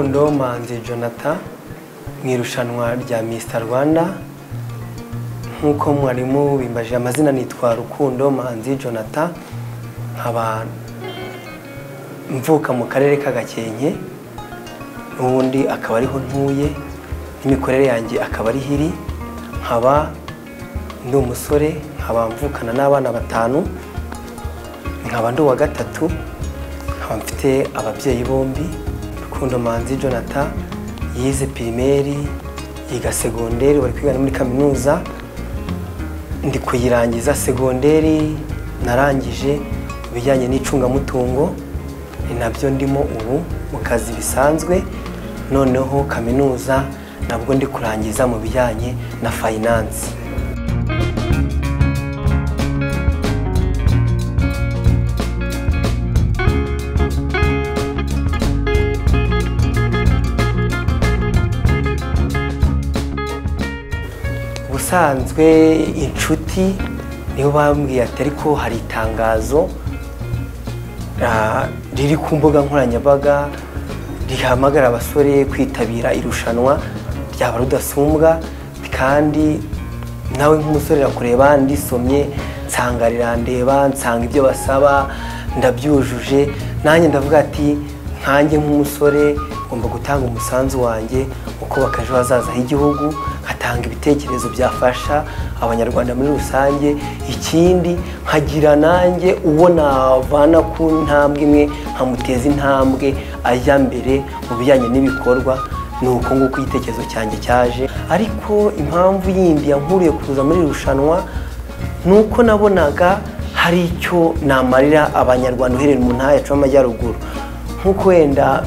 Rukundo Manzi Jonathan mu irushanwa rya Mr Rwanda. Nkuko mwarimu bimbaje amazina nitwa Rukundo Manzi Jonathan, nkaba mvuka mu karere ka Gakenke, ubundi akaba ariho ntuye, n'imikorere yanjye akaba ari hiri. Nkaba ndi umusore, nkaba mvukana n'abana batanu, nkaba ndi wa gatatu, nkaba mfite ababyeyi bombi. Rukundo Manzi Jonathan yize primaire, yiga secondaire, bari kwigana muri kaminuza. Ndi kuyirangiza secondaire, narangije bijyanye n'icungamutungo, nabyo ndimo ubu mu kazi bisanzwe. Noneho kaminuza nabwo ndi kurangiza mu bijyanye na finance. Ubusanzwe inshuti niyo bambwiye ati ariko hari itangazo riri ku mbuga nkoranyambaga rihamagara abasore kwitabira irushanwa rya Rudasumbwa, kandi nawe nk'umusore rakureba. Ndisomye nsanga rirandeba, nsanga ibyo basaba ndabyujuje, nanjye ndavuga ati nkanjye nk'umusore ngomba gutanga umusanzu wanjye uko bakaje hazaza h'igihugu, atanga ibitekerezo byafasha abanyarwanda muri rusange. Ikindi nkagira nanjye uwo navana ku ntambwe imwe nkamuteza intambwe ajya mbere mu bijyanye n'ibikorwa. Nuko nguko igitekerezo cyanjye cyaje. Ariko impamvu yindi yankuriye kuza muri irushanwa nuko nabonaga hari icyo namarira abanyarwanda uhereye mu ntara yacu y'Amajyaruguru. Nkuko wenda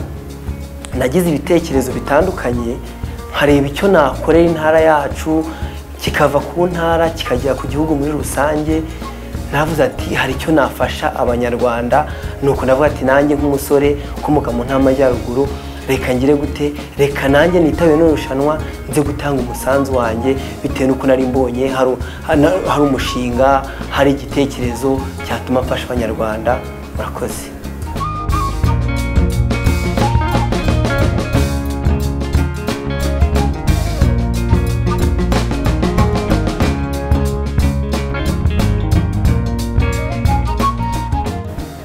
nagize ibitekerezo bitandukanye, nkareba icyo nakorera intara yacu kikava ku ntara kikagera ku gihugu muri rusange. Navuze ati hari icyo nafasha abanyarwanda. Nuko navuga ati nanjye nk'umusore ukomoka mu ntara y'Amajyaruguru, reka ngire gute, reka nanjye nitabe n'irushanwa nze gutanga umusanzu wanjye, bitewe n'uko nari mbonye hari umushinga, hari igitekerezo cyatuma mfasha abanyarwanda. Murakoze.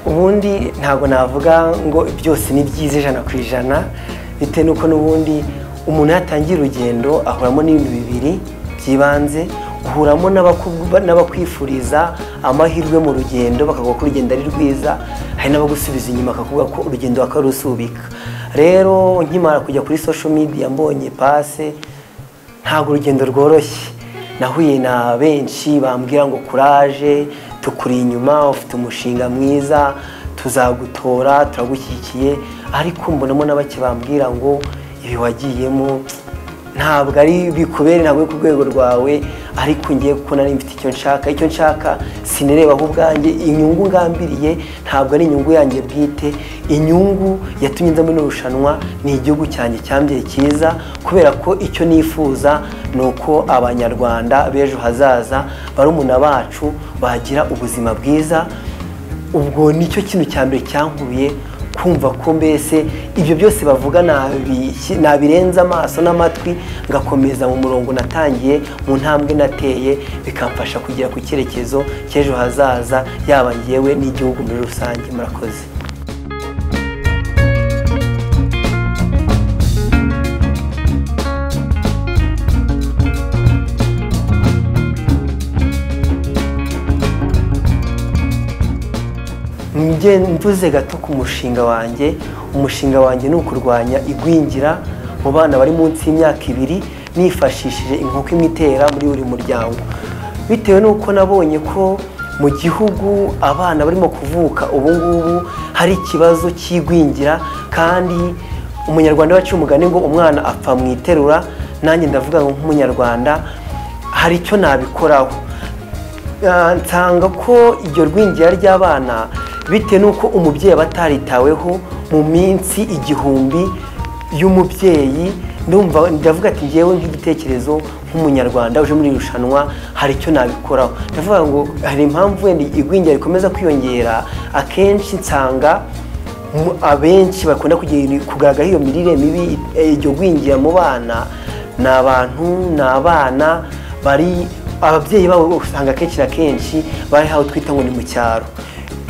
Ubundi ntabwo navuga ngo byose ni byiza ijana ku ijana, bitewe n'uko n'ubundi umuntu yatangira urugendo ahuramo n'ibintu bibiri by'ibanze. Uhuramo n'abakwifuriza amahirwe mu rugendo, bakavuga ko urugendo ari rwiza. Hari n'abagusubiza inyuma bakavuga ko urugendo bakarusubika. Rero nkimara kujya kuri social media mbonye pase, ntabwo urugendo rworoshye. Nahuye na benshi bambwira ngo courage, tukuri inyuma, ufite umushinga mwiza, tuzagutora, turagushyigikiye. Ariko mbonamo n'abake bambwira ngo ibi wagiyemo ntabwo ari bikubere, ntabwo ku rwego rwawe. Ariko ngiye kuko nari mfite icyo nshaka sinireba aho ubwanjye. Inyungu ngambiriye ntabwo ari inyungu yanjye bwite. Inyungu yatumye nza muri irushanwa ni igihugu cyanjye cyambye cyiza, kubera ko icyo nifuza nuko abanyarwanda b'ejo hazaza barumuna bacu bagira ubuzima bwiza. Ubwo nicyo kintu cya mbere cyankubiye, kumva ko mbese ibyo byose bavuga nabirenza amaso n'amatwi, ngakomeza mu murongo natangiye, mu ntambwe nateye, bikamfasha kugera ku cyerekezo cy'ejo hazaza, yaba ngewe n'igihugu muri rusange. Murakoze. Mvuze gato ku mushinga wanjye. Umushinga wanjye ni ukurwanya igwingira mu bana bari munsi y'imyaka 2, nifashishije inkoko imwe itera muri buri muryango. Bitewe n'uko nabonye ko mu gihugu abana barimo kuvuka ubu ngubu hari ikibazo cy'igwingira, kandi umunyarwanda wacu umugani ngo umwana apfa mu iterura. Nanjye ndavuga ngo nk'umunyarwanda hari icyo nabikoraho. Nsanga ko iryo rwingira ry'abana bitewe n'uko umubyeyi bataritaweho mu minsi 1000 y'umubyeyi. Ndavuga ati ngewe nk'igitekerezo nk'umunyarwanda uje muri irushanwa hari icyo nabikoraho. Ndavuga ngo hari impamvu wenda igwingira rikomeza kwiyongera. Akenshi nsanga abenshi bakunda kugaragara iyo mirire mibi, iryo gwingira mu bana ni abana bari ababyeyi babo usanga kenshi na kenshi bari haho twita ngo ni mu cyaro,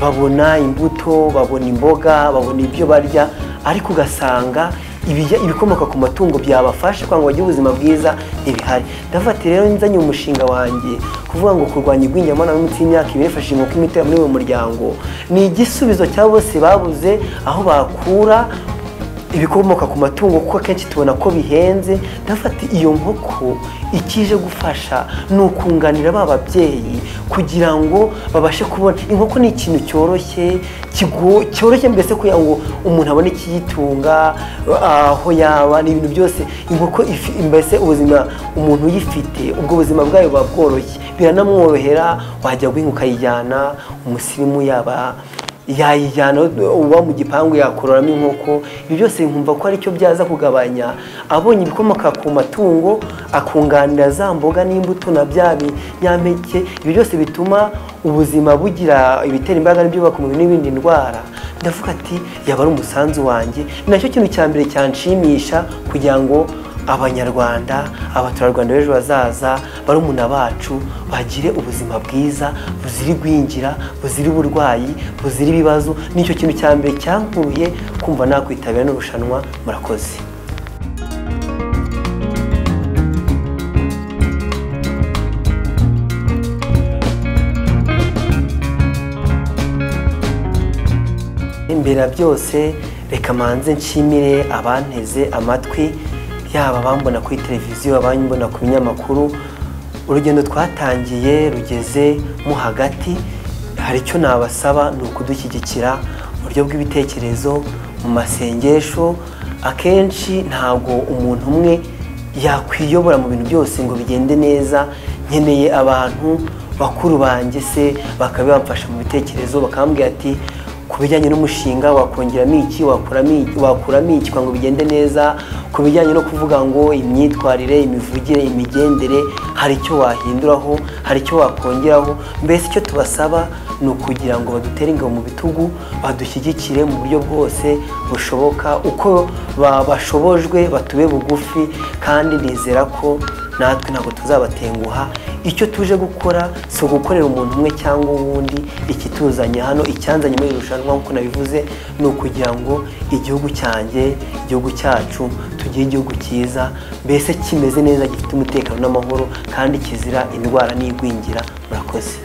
babona imbuto, babona imboga, babona ibyo barya, ariko ugasanga ibikomoka ku matungo byabafasha kugira ngo bagire ubuzima bwiza ntibihari. Ndafata rero nzanye umushinga wanjye kuvuga ngo kurwanya igwingira mu bana munsi y'imyaka 2 bifashishije inkoko imiti muri uwo muryango, ni igisubizo cyabo bose babuze aho bakura ibikomoka ku matungo, kuko akenshi tubona ko bihenze. Ndafata iyo nkoko ikije gufasha ni ukunganira ba babyeyi kugira ngo babashe kubona. Inkoko ni ikintu cyoroshye mbese kugira ngo umuntu abone ikiyitunga aho yaba, ni ibintu byose. Inkoko mbese ubuzima umuntu uyifite, ubwo buzima bwayo buba bworoshye, biranamworohera. Wajya guhinga ukayijyana, umusirimu yayijyana uba mu gipangu yakororamo inkoko. Ibi byose nkumva ko aricyo byaza kugabanya, abonye ibikomoka ku matungo akunganira za mboga n'imbuto na bya binyampeke. Ibi byose bituma ubuzima bugira ibitera imbaraga n'ibyubaka umubiri n'ibindi ndwara. Ndavuga ati yaba ari umusanzu wanjye, ni nacyo kintu cya mbere cyanshimisha, kugira ngo Abanyarwanda, abaturarwanda b'ejo bazaza, barumuna bacu bagire ubuzima bwiza buzira igwingira, buzira uburwayi, buzira ibibazo. Nicyo kintu cya mbere cyankuruye kumva nakwitabira n'urushanwa. Murakoze. Imbere byose reka manze nshimire abanteze amatwi, yaba bambona kuri televiziyo, abambona ku binyamakuru. Urugendo twatangiye rugeze mu hagati, hari icyo nabasaba ni ukudushyigikira mu buryo bw'ibitekerezo, mu masengesho. Akenshi ntabwo umuntu umwe yakwiyobora mu bintu byose ngo bigende neza. Nkeneye abantu bakuru banjye se bakabamfasha mu bitekerezo, bakambwira ati ku bijyanye n'umushinga wakongeramo iki, wakuramo iki ngo bigende neza. Ku bijyanye no kuvuga ngo imyitwarire, imivugire, imigendere, hari icyo wahinduraho, hari icyo wakongeraho. Mbese icyo tubasaba ni ukugira ngo badutere ingabo mu bitugu, badushyigikire mu buryo bwose bushoboka. Uko bashobojwe batube bugufi, kandi nizera ko natwe ntabwo tuzabatenguha. Icyo tuje gukora si ugukorera umuntu umwe cyangwa uwundi. Ikituzanye hano, icyanzanye muri irushanwa nk'uko nabivuze, ni ukugira ngo igihugu cyanjye, igihugu cyacu, tugire igihugu cyiza, mbese kimeze neza, gifite umutekano n'amahoro, kandi kizira indwara n'igwingira. Murakoze.